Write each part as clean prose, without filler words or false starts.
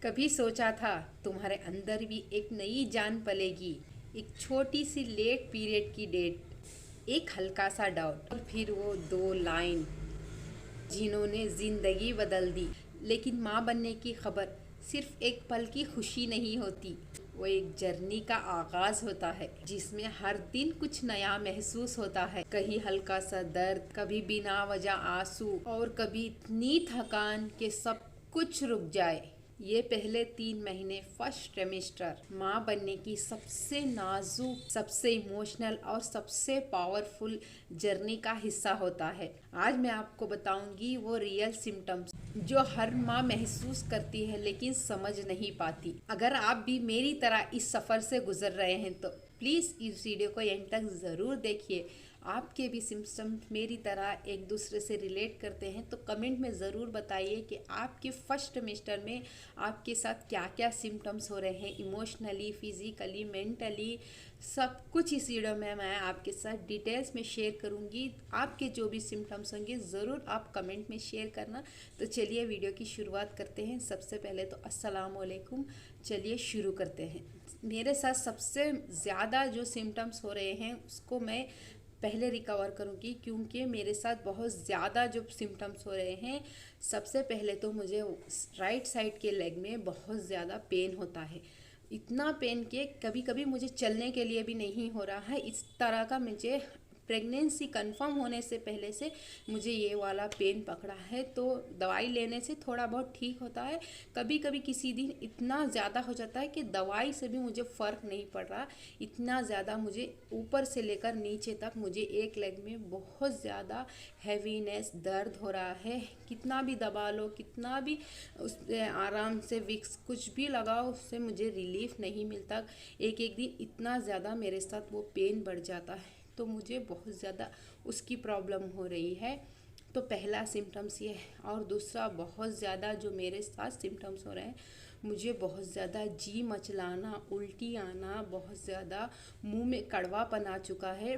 कभी सोचा था तुम्हारे अंदर भी एक नई जान पलेगी। एक छोटी सी लेट पीरियड की डेट, एक हल्का सा डाउट और फिर वो दो लाइन जिन्होंने जिंदगी बदल दी। लेकिन माँ बनने की खबर सिर्फ एक पल की खुशी नहीं होती, वो एक जर्नी का आगाज होता है जिसमें हर दिन कुछ नया महसूस होता है। कहीं हल्का सा दर्द, कभी बिना वजह आंसू और कभी इतनी थकान कि सब कुछ रुक जाए। ये पहले 3 महीने फर्स्ट ट्रिमेस्टर माँ बनने की सबसे नाजुक, सबसे इमोशनल और सबसे पावरफुल जर्नी का हिस्सा होता है। आज मैं आपको बताऊंगी वो रियल सिम्टम्स जो हर माँ महसूस करती है लेकिन समझ नहीं पाती। अगर आप भी मेरी तरह इस सफ़र से गुजर रहे हैं तो प्लीज़ इस वीडियो को एंड तक ज़रूर देखिए। आपके भी सिम्टम्स मेरी तरह एक दूसरे से रिलेट करते हैं तो कमेंट में ज़रूर बताइए कि आपके फर्स्ट ट्रिमेस्टर में आपके साथ क्या क्या सिम्टम्स हो रहे हैं, इमोशनली, फिज़िकली, मेंटली, सब कुछ इस वीडियो में मैं आपके साथ डिटेल्स में शेयर करूंगी। आपके जो भी सिम्टम्स होंगे ज़रूर आप कमेंट में शेयर करना। तो चलिए वीडियो की शुरुआत करते हैं। सबसे पहले तो अस्सलाम वालेकुम। चलिए शुरू करते हैं। मेरे साथ सबसे ज़्यादा जो सिम्टम्स हो रहे हैं उसको मैं पहले रिकवर करूँगी, क्योंकि मेरे साथ बहुत ज़्यादा जो सिम्टम्स हो रहे हैं। सबसे पहले तो मुझे राइट साइड के लेग में बहुत ज़्यादा पेन होता है। इतना पेन कि कभी कभी मुझे चलने के लिए भी नहीं हो रहा है। इस तरह का मुझे प्रेगनेंसी कंफर्म होने से पहले से मुझे ये वाला पेन पकड़ा है। तो दवाई लेने से थोड़ा बहुत ठीक होता है। कभी कभी किसी दिन इतना ज़्यादा हो जाता है कि दवाई से भी मुझे फ़र्क नहीं पड़ रहा। इतना ज़्यादा मुझे ऊपर से लेकर नीचे तक मुझे एक लेग में बहुत ज़्यादा हैवीनेस, दर्द हो रहा है। कितना भी दबा लो, कितना भी उस आराम से विक्स कुछ भी लगाओ, उससे मुझे रिलीफ नहीं मिलता। एक एक दिन इतना ज़्यादा मेरे साथ वो पेन बढ़ जाता है, तो मुझे बहुत ज़्यादा उसकी प्रॉब्लम हो रही है। तो पहला सिम्टम्स ये है। और दूसरा बहुत ज़्यादा जो मेरे साथ सिम्टम्स हो रहे हैं, मुझे बहुत ज़्यादा जी मचलाना, उल्टी आना, बहुत ज़्यादा मुंह में कड़वापन आ चुका है।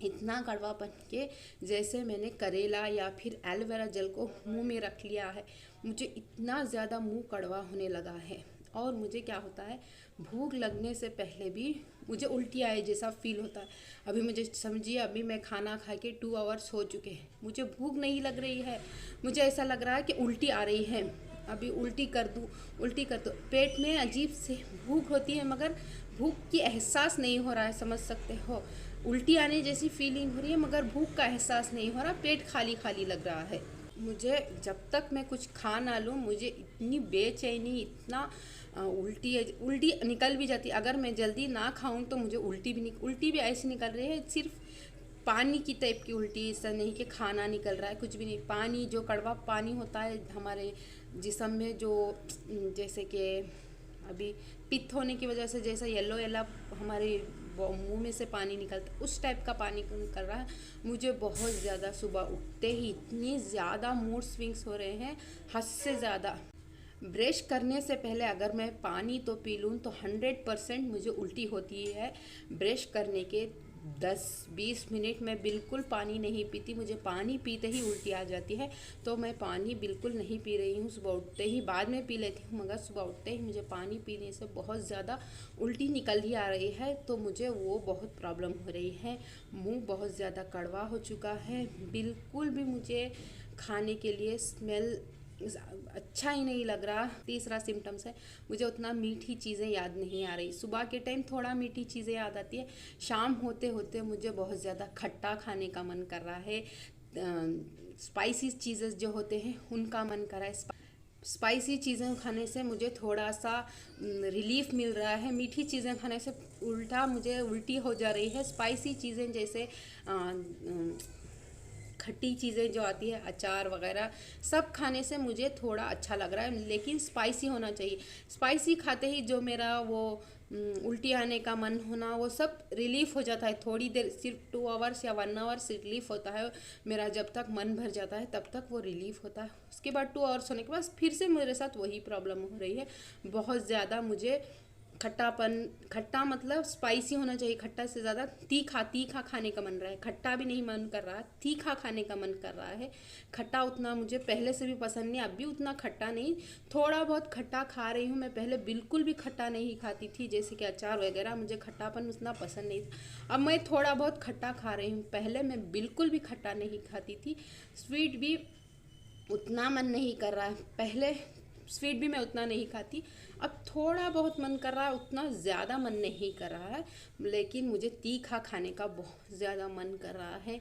इतना कड़वापन के जैसे मैंने करेला या फिर एलोवेरा जेल को मुंह में रख लिया है। मुझे इतना ज़्यादा मुंह कड़वा होने लगा है। और मुझे क्या होता है, भूख लगने से पहले भी मुझे उल्टी आए जैसा फील होता है। अभी मुझे समझिए, अभी मैं खाना खा के 2 आवर्स हो चुके हैं, मुझे भूख नहीं लग रही है। मुझे ऐसा लग रहा है कि उल्टी आ रही है, अभी उल्टी कर दूँ, उल्टी कर दूँ। पेट में अजीब से भूख होती है मगर भूख की एहसास नहीं हो रहा है, समझ सकते हो। उल्टी आने जैसी फीलिंग हो रही है मगर भूख का एहसास नहीं हो रहा, पेट खाली खाली लग रहा है। मुझे जब तक मैं कुछ खा ना लूँ मुझे इतनी बेचैनी, इतना उल्टी उल्टी निकल भी जाती। अगर मैं जल्दी ना खाऊं तो मुझे उल्टी भी ऐसी निकल रही है, सिर्फ पानी की टाइप की उल्टी। ऐसा नहीं कि खाना निकल रहा है, कुछ भी नहीं। पानी, जो कड़वा पानी होता है हमारे जिस्म में, जो जैसे कि अभी पित्त होने की वजह से जैसा येलो येलो हमारे मुंह में से पानी निकलता, उस टाइप का पानी निकल रहा है। मुझे बहुत ज़्यादा सुबह उठते ही इतनी ज़्यादा मूड स्विंग्स हो रहे हैं, हद से ज़्यादा। ब्रश करने से पहले अगर मैं पानी तो पी लूँ तो 100% मुझे उल्टी होती है। ब्रश करने के 10-20 मिनट में बिल्कुल पानी नहीं पीती, मुझे पानी पीते ही उल्टी आ जाती है। तो मैं पानी बिल्कुल नहीं पी रही हूँ सुबह उठते ही। बाद में पी लेती हूँ मगर सुबह उठते ही मुझे पानी पीने से बहुत ज़्यादा उल्टी निकल ही आ रही है। तो मुझे वो बहुत प्रॉब्लम हो रही है। मुंह बहुत ज़्यादा कड़वा हो चुका है, बिल्कुल भी मुझे खाने के लिए स्मेल अच्छा ही नहीं लग रहा। तीसरा सिम्टम्स है, मुझे उतना मीठी चीज़ें याद नहीं आ रही। सुबह के टाइम थोड़ा मीठी चीज़ें याद आती है, शाम होते होते मुझे बहुत ज़्यादा खट्टा खाने का मन कर रहा है। स्पाइसी चीज़ें जो होते हैं उनका मन कर रहा है। स्पाइसी चीज़ें खाने से मुझे थोड़ा सा रिलीफ मिल रहा है। मीठी चीज़ें खाने से उल्टा मुझे उल्टी हो जा रही है। स्पाइसी चीज़ें जैसे खट्टी चीज़ें जो आती है, अचार वगैरह, सब खाने से मुझे थोड़ा अच्छा लग रहा है, लेकिन स्पाइसी होना चाहिए। स्पाइसी खाते ही जो मेरा वो उल्टी आने का मन होना, वो सब रिलीफ़ हो जाता है। थोड़ी देर, सिर्फ 2 आवर्स या 1 आवर्स रिलीफ़ होता है मेरा। जब तक मन भर जाता है तब तक वो रिलीफ़ होता है। उसके बाद 2 आवर्स होने के बाद फिर से मेरे साथ वही प्रॉब्लम हो रही है। बहुत ज़्यादा मुझे खट्टापन, खट्टा मतलब स्पाइसी होना चाहिए, खट्टा से ज़्यादा तीखा, तीखा खाने का मन रहा है, खट्टा भी नहीं मन कर रहा, तीखा खाने का मन कर रहा है। खट्टा उतना मुझे पहले से भी पसंद नहीं, अब भी उतना खट्टा नहीं, थोड़ा बहुत खट्टा खा रही हूँ। मैं पहले बिल्कुल भी खट्टा नहीं खाती थी, जैसे कि अचार वगैरह, मुझे खट्टापन उतना पसंद नहीं था। अब मैं थोड़ा बहुत खट्टा खा रही हूँ, पहले मैं बिल्कुल भी खट्टा नहीं खाती थी। स्वीट भी उतना मन नहीं कर रहा है, पहले स्वीट भी मैं उतना नहीं खाती, अब थोड़ा बहुत मन कर रहा है, उतना ज़्यादा मन नहीं कर रहा है। लेकिन मुझे तीखा खाने का बहुत ज़्यादा मन कर रहा है।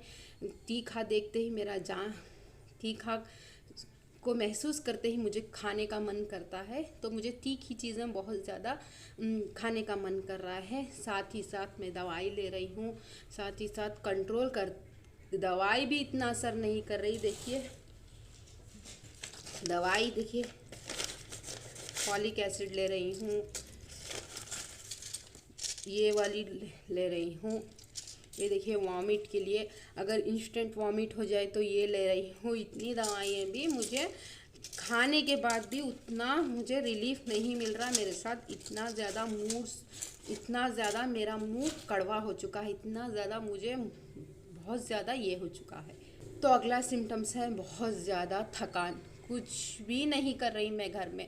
तीखा देखते ही मेरा जान, तीखा को महसूस करते ही मुझे खाने का मन करता है, तो मुझे तीखी चीज़ें बहुत ज़्यादा खाने का मन कर रहा है। साथ ही साथ मैं दवाई ले रही हूँ, साथ ही साथ कंट्रोल कर, दवाई भी इतना असर नहीं कर रही। देखिए दवाई, देखिए फॉलिक एसिड ले रही हूँ, ये वाली ले रही हूँ, ये देखिए वॉमिट के लिए, अगर इंस्टेंट वॉमिट हो जाए तो ये ले रही हूँ। इतनी दवाइयाँ भी मुझे खाने के बाद भी उतना मुझे रिलीफ नहीं मिल रहा। मेरे साथ इतना ज़्यादा मूड, इतना ज़्यादा मेरा मूड कड़वा हो चुका है, इतना ज़्यादा मुझे बहुत ज़्यादा ये हो चुका है। तो अगला सिम्टम्स है बहुत ज़्यादा थकान, कुछ भी नहीं कर रही मैं घर में,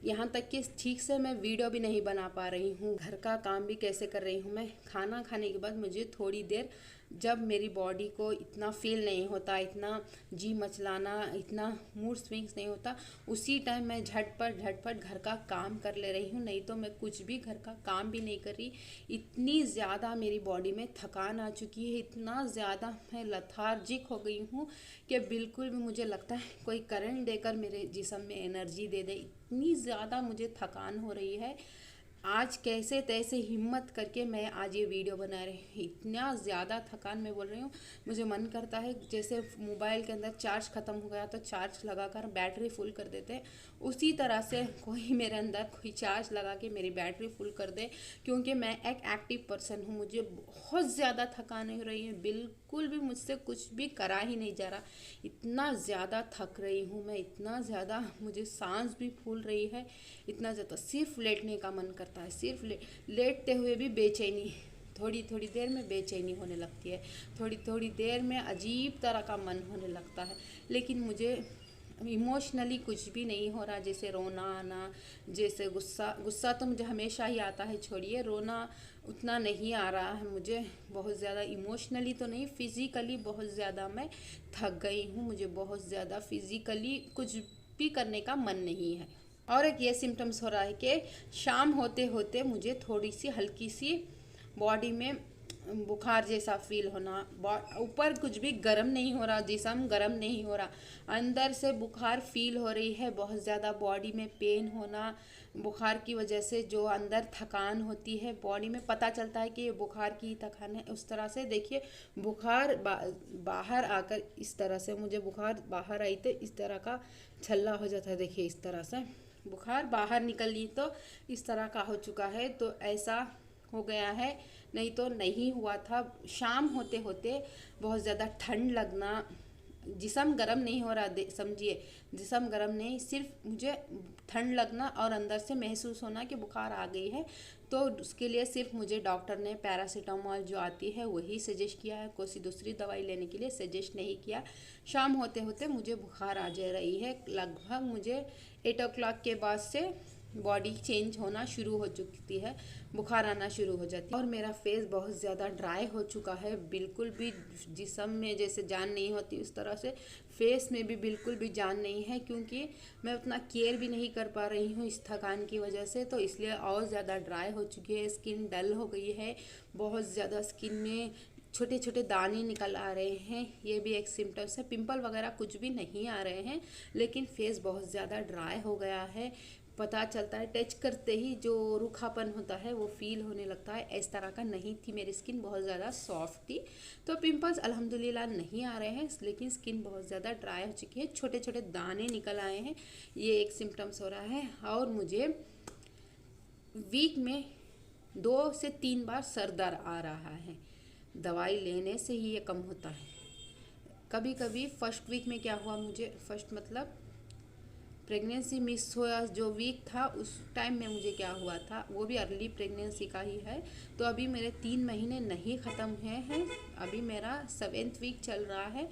यहाँ तक कि ठीक से मैं वीडियो भी नहीं बना पा रही हूँ। घर का काम भी कैसे कर रही हूँ मैं, खाना खाने के बाद मुझे थोड़ी देर, जब मेरी बॉडी को इतना फील नहीं होता, इतना जी मचलाना, इतना मूड स्विंग्स नहीं होता, उसी टाइम मैं झटपट घर का काम कर ले रही हूँ, नहीं तो मैं कुछ भी घर का काम भी नहीं कर रही। इतनी ज़्यादा मेरी बॉडी में थकान आ चुकी है, इतना ज़्यादा मैं लथार्जिक हो गई हूँ कि बिल्कुल भी मुझे लगता है कोई करंट देकर मेरे जिस्म में एनर्जी दे दे, इतनी ज़्यादा मुझे थकान हो रही है। आज कैसे तैसे हिम्मत करके मैं आज ये वीडियो बना रही हूँ, इतना ज़्यादा थकान मैं बोल रही हूँ। मुझे मन करता है जैसे मोबाइल के अंदर चार्ज ख़त्म हो गया तो चार्ज लगाकर बैटरी फुल कर देते हैं, उसी तरह से कोई मेरे अंदर कोई चार्ज लगा के मेरी बैटरी फुल कर दे, क्योंकि मैं एक एक्टिव पर्सन हूँ। मुझे बहुत ज़्यादा थकान हो रही है, बिल्कुल भी मुझसे कुछ भी करा ही नहीं जा रहा, इतना ज़्यादा थक रही हूँ मैं, इतना ज़्यादा मुझे सांस भी फूल रही है, इतना ज़्यादा सिर्फ लेटने का मन करता है, सिर्फ लेटते हुए भी बेचैनी, थोड़ी थोड़ी देर में बेचैनी होने लगती है, थोड़ी थोड़ी देर में अजीब तरह का मन होने लगता है। लेकिन मुझे इमोशनली कुछ भी नहीं हो रहा, जैसे रोना आना, जैसे गुस्सा, गुस्सा तो मुझे हमेशा ही आता है, छोड़िए रोना उतना नहीं आ रहा है मुझे। बहुत ज़्यादा इमोशनली तो नहीं, फिज़िकली बहुत ज़्यादा मैं थक गई हूँ, मुझे बहुत ज़्यादा फिज़िकली कुछ भी करने का मन नहीं है। और एक ये सिम्टम्स हो रहा है कि शाम होते होते मुझे थोड़ी सी हल्की सी बॉडी में बुखार जैसा फील होना, ऊपर कुछ भी गर्म नहीं हो रहा, जिस्म गर्म नहीं हो रहा, अंदर से बुखार फील हो रही है, बहुत ज़्यादा बॉडी में पेन होना, बुखार की वजह से जो अंदर थकान होती है बॉडी में, पता चलता है कि ये बुखार की थकान है। उस तरह से देखिए बुखार बाहर आकर, इस तरह से मुझे बुखार बाहर आई तो इस तरह का छल्ला हो जाता है, देखिए इस तरह से बुखार बाहर निकली तो इस तरह का हो चुका है, तो ऐसा हो गया है, नहीं तो नहीं हुआ था। शाम होते होते बहुत ज़्यादा ठंड लगना, जिस्म गर्म नहीं हो रहा, समझिए जिस्म गर्म नहीं, सिर्फ मुझे ठंड लगना और अंदर से महसूस होना कि बुखार आ गई है। तो उसके लिए सिर्फ मुझे डॉक्टर ने पैरासीटामोल जो आती है वही सजेस्ट किया है, कोई दूसरी दवाई लेने के लिए सजेस्ट नहीं किया। शाम होते होते मुझे बुखार आ जा रही है, लगभग मुझे 8 o'clock के बाद से बॉडी चेंज होना शुरू हो चुकी है, बुखार आना शुरू हो जाती है, और मेरा फेस बहुत ज़्यादा ड्राई हो चुका है, बिल्कुल भी जिस्म में जैसे जान नहीं होती उस तरह से फेस में भी बिल्कुल भी जान नहीं है, क्योंकि मैं उतना केयर भी नहीं कर पा रही हूँ इस थकान की वजह से, तो इसलिए और ज़्यादा ड्राई हो चुकी है, स्किन डल हो गई है, बहुत ज़्यादा स्किन में छोटे छोटे दाने निकल आ रहे हैं, ये भी एक सिम्टम्स है। पिंपल वगैरह कुछ भी नहीं आ रहे हैं, लेकिन फेस बहुत ज़्यादा ड्राई हो गया है, पता चलता है टच करते ही जो रूखापन होता है वो फील होने लगता है, इस तरह का नहीं थी मेरी स्किन, बहुत ज़्यादा सॉफ्ट थी। तो पिंपल्स अल्हम्दुलिल्लाह नहीं आ रहे हैं, लेकिन स्किन बहुत ज़्यादा ड्राई हो चुकी है, छोटे छोटे दाने निकल आए हैं, ये एक सिम्टम्स हो रहा है। और मुझे वीक में 2 से 3 बार सर दर्द आ रहा है, दवाई लेने से ही ये कम होता है। कभी कभी फर्स्ट वीक में क्या हुआ मुझे, फर्स्ट मतलब प्रेगनेंसी मिस हुआ जो वीक था उस टाइम में मुझे क्या हुआ था, वो भी अर्ली प्रेगनेंसी का ही है। तो अभी मेरे 3 महीने नहीं ख़त्म हुए हैं, अभी मेरा 7th वीक चल रहा है।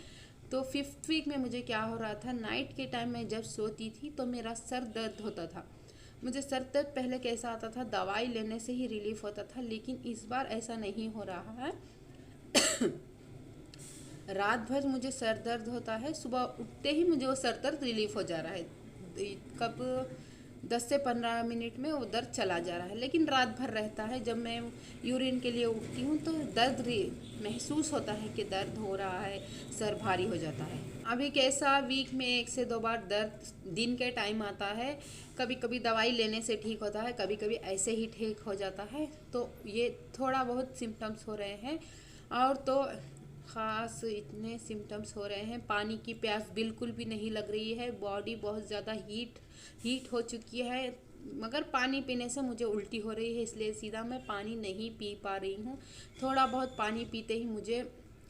तो 5th वीक में मुझे क्या हो रहा था, नाइट के टाइम में जब सोती थी तो मेरा सर दर्द होता था। मुझे सर दर्द पहले कैसा आता था, दवाई लेने से ही रिलीफ होता था, लेकिन इस बार ऐसा नहीं हो रहा है। रात भर मुझे सर दर्द होता है, सुबह उठते ही मुझे वो सर दर्द रिलीफ हो जा रहा है। कब 10 से 15 मिनट में वो दर्द चला जा रहा है, लेकिन रात भर रहता है। जब मैं यूरिन के लिए उठती हूँ तो दर्द महसूस होता है कि दर्द हो रहा है, सर भारी हो जाता है। अभी कैसा, वीक में 1 से 2 बार दर्द दिन के टाइम आता है, कभी कभी दवाई लेने से ठीक होता है, कभी कभी ऐसे ही ठीक हो जाता है। तो ये थोड़ा बहुत सिम्टम्स हो रहे हैं, और तो ख़ास इतने सिम्टम्स हो रहे हैं। पानी की प्यास बिल्कुल भी नहीं लग रही है, बॉडी बहुत ज़्यादा हीट हो चुकी है, मगर पानी पीने से मुझे उल्टी हो रही है, इसलिए सीधा मैं पानी नहीं पी पा रही हूँ। थोड़ा बहुत पानी पीते ही मुझे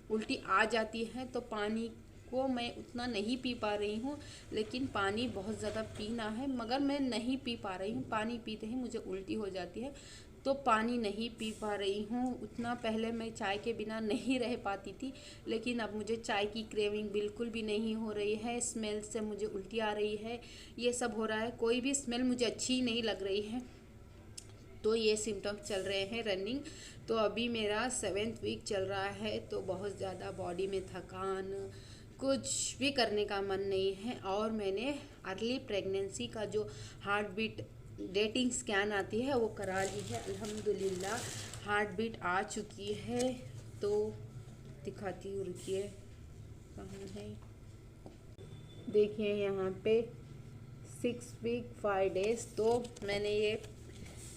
उल्टी आ जाती है, तो पानी को मैं उतना नहीं पी पा रही हूँ, लेकिन पानी बहुत ज़्यादा पीना है, मगर मैं नहीं पी पा रही हूँ। पानी पीते ही मुझे उल्टी हो जाती है, तो पानी नहीं पी पा रही हूँ उतना। पहले मैं चाय के बिना नहीं रह पाती थी, लेकिन अब मुझे चाय की क्रेविंग बिल्कुल भी नहीं हो रही है। स्मेल से मुझे उल्टी आ रही है, ये सब हो रहा है, कोई भी स्मेल मुझे अच्छी नहीं लग रही है। तो ये सिम्टम्स चल रहे हैं रनिंग। तो अभी मेरा 7th वीक चल रहा है, तो बहुत ज़्यादा बॉडी में थकान, कुछ भी करने का मन नहीं है। और मैंने अर्ली प्रेगनेंसी का जो हार्ट बीट डेटिंग स्कैन आती है वो करा ली है, अल्हम्दुलिल्लाह हार्ट बीट आ चुकी है। तो दिखाती हूँ, रुकिए, कहाँ है, देखिए यहाँ पे 6 वीक 5 डेज़। तो मैंने ये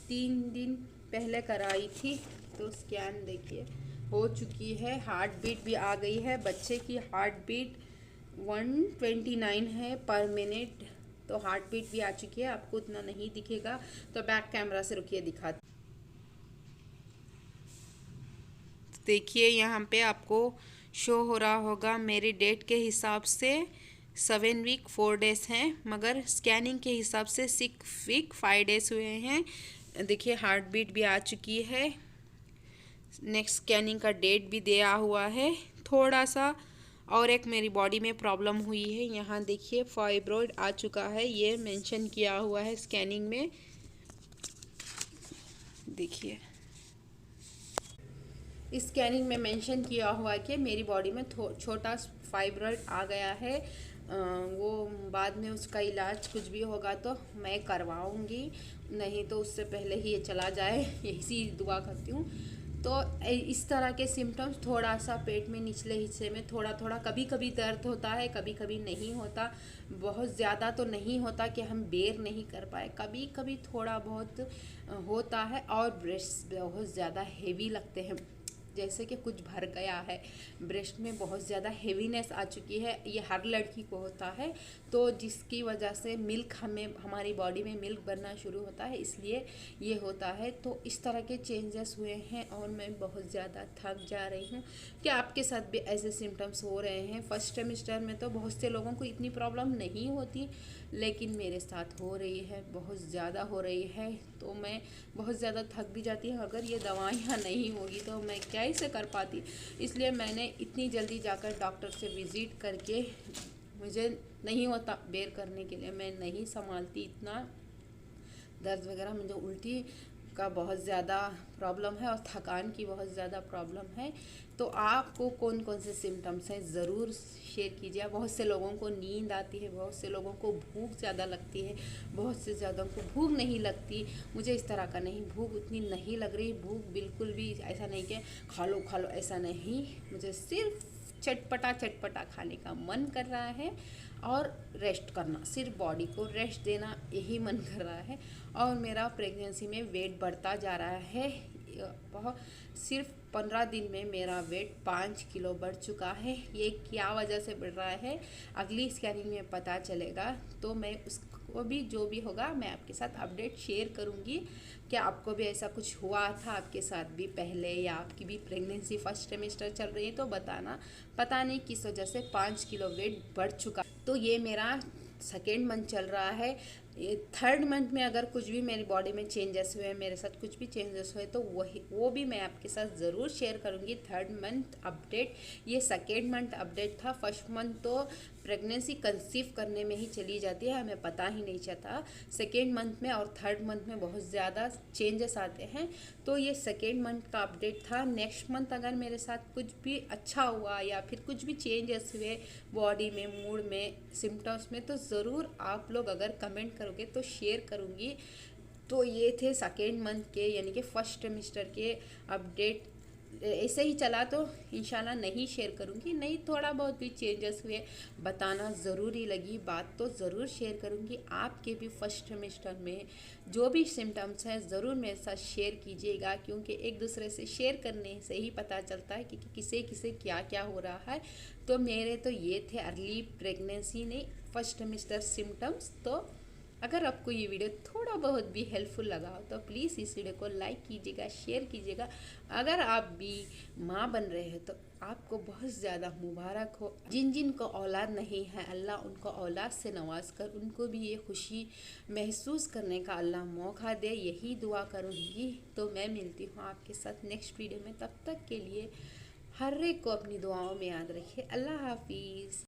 3 दिन पहले कराई थी, तो स्कैन देखिए हो चुकी है, हार्ट बीट भी आ गई है। बच्चे की हार्ट बीट 129 है पर मिनट, तो हार्ट बीट भी आ चुकी है। आपको उतना नहीं दिखेगा, तो बैक कैमरा से रुकिए दिखाती। देखिए यहाँ पे आपको शो हो रहा होगा, मेरी डेट के हिसाब से 7 वीक 4 डेज़ हैं, मगर स्कैनिंग के हिसाब से 6 वीक 5 डेज़ हुए हैं। देखिए हार्ट बीट भी आ चुकी है, नेक्स्ट स्कैनिंग का डेट भी दिया हुआ है। थोड़ा सा और एक मेरी बॉडी में प्रॉब्लम हुई है, यहाँ देखिए फाइब्रॉइड आ चुका है, ये मेंशन किया हुआ है स्कैनिंग में। देखिए इस स्कैनिंग में मेंशन किया हुआ है कि मेरी बॉडी में छोटा फाइब्रॉइड आ गया है। वो बाद में उसका इलाज कुछ भी होगा तो मैं करवाऊंगी, नहीं तो उससे पहले ही ये चला जाए, यही दुआ करती हूँ। तो इस तरह के सिम्टम्स, थोड़ा सा पेट में निचले हिस्से में थोड़ा थोड़ा कभी कभी दर्द होता है, कभी कभी नहीं होता, बहुत ज़्यादा तो नहीं होता कि हम बेर नहीं कर पाए, कभी कभी थोड़ा बहुत होता है। और ब्रेस्ट बहुत ज़्यादा हेवी लगते हैं, जैसे कि कुछ भर गया है, ब्रेस्ट में बहुत ज़्यादा हेवीनेस आ चुकी है। ये हर लड़की को होता है, तो जिसकी वजह से मिल्क हमारी बॉडी में मिल्क बनना शुरू होता है, इसलिए ये होता है। तो इस तरह के चेंजेस हुए हैं, और मैं बहुत ज़्यादा थक जा रही हूँ। क्या आपके साथ भी ऐसे सिम्टम्स हो रहे हैं? फर्स्ट सेमेस्टर में तो बहुत से लोगों को इतनी प्रॉब्लम नहीं होती, लेकिन मेरे साथ हो रही है, बहुत ज़्यादा हो रही है। तो मैं बहुत ज़्यादा थक भी जाती हूँ, अगर ये दवाइयाँ नहीं होगी तो मैं कैसे कर पाती। इसलिए मैंने इतनी जल्दी जाकर डॉक्टर से विज़िट करके, मुझे नहीं होता बेर करने के लिए, मैं नहीं संभालती इतना दर्द वगैरह, मुझे उल्टी का बहुत ज़्यादा प्रॉब्लम है और थकान की बहुत ज़्यादा प्रॉब्लम है। तो आपको कौन कौन से सिम्टम्स हैं ज़रूर शेयर कीजिए। बहुत से लोगों को नींद आती है, बहुत से लोगों को भूख ज़्यादा लगती है, बहुत से ज़्यादा को भूख नहीं लगती। मुझे इस तरह का नहीं, भूख उतनी नहीं लग रही, भूख बिल्कुल भी ऐसा नहीं कि खा लो ऐसा नहीं, मुझे सिर्फ चटपटा खाने का मन कर रहा है, और रेस्ट करना, सिर्फ बॉडी को रेस्ट देना, यही मन कर रहा है। और मेरा प्रेगनेंसी में वेट बढ़ता जा रहा है, बहुत सिर्फ 15 दिन में मेरा वेट 5 किलो बढ़ चुका है। ये क्या वजह से बढ़ रहा है अगली स्कैनिंग में पता चलेगा, तो मैं उसको भी जो भी होगा मैं आपके साथ अपडेट शेयर करूँगी। क्या आपको भी ऐसा कुछ हुआ था आपके साथ भी पहले, या आपकी भी प्रेगनेंसी फर्स्ट ट्राइमेस्टर चल रही है तो बताना। पता नहीं किस वजह से 5 किलो वेट बढ़ चुका। तो ये मेरा सेकेंड मंथ चल रहा है, थर्ड मंथ में अगर कुछ भी मेरी बॉडी में चेंजेस हुए, मेरे साथ कुछ भी चेंजेस हुए तो वो भी मैं आपके साथ ज़रूर शेयर करूँगी। थर्ड मंथ अपडेट, ये सेकेंड मंथ अपडेट था। फर्स्ट मंथ तो प्रेगनेंसी कंसीव करने में ही चली जाती है, हमें पता ही नहीं चलता। सेकेंड मंथ में और थर्ड मंथ में बहुत ज़्यादा चेंजेस आते हैं, तो ये सेकेंड मंथ का अपडेट था। नेक्स्ट मंथ अगर मेरे साथ कुछ भी अच्छा हुआ या फिर कुछ भी चेंजेस हुए बॉडी में, मूड में, सिम्टम्स में, तो ज़रूर आप लोग अगर कमेंट करोगे तो शेयर करूँगी। तो ये थे सेकेंड मंथ के यानी कि फर्स्ट सेमेस्टर के अपडेट। ऐसे ही चला तो इंशाल्लाह नहीं शेयर करूँगी, नहीं थोड़ा बहुत भी चेंजेस हुए बताना ज़रूरी लगी, बात तो ज़रूर शेयर करूँगी। आपके भी फर्स्ट सेमेस्टर में जो भी सिम्टम्स हैं ज़रूर मेरे साथ शेयर कीजिएगा, क्योंकि एक दूसरे से शेयर करने से ही पता चलता है कि किसे किसे क्या क्या हो रहा है। तो मेरे तो ये थे अर्ली प्रेगनेंसी नहीं, फर्स्ट सेमेस्टर सिम्टम्स। तो अगर आपको ये वीडियो थोड़ा बहुत भी हेल्पफुल लगा हो तो प्लीज़ इस वीडियो को लाइक कीजिएगा, शेयर कीजिएगा। अगर आप भी माँ बन रहे हैं तो आपको बहुत ज़्यादा मुबारक हो। जिन जिन को औलाद नहीं है, अल्लाह उनको औलाद से नवाज कर उनको भी ये खुशी महसूस करने का अल्लाह मौका दे, यही दुआ करूँगी। तो मैं मिलती हूँ आपके साथ नेक्स्ट वीडियो में, तब तक के लिए हर एक को अपनी दुआओं में याद रखिए। अल्लाह हाफिज़।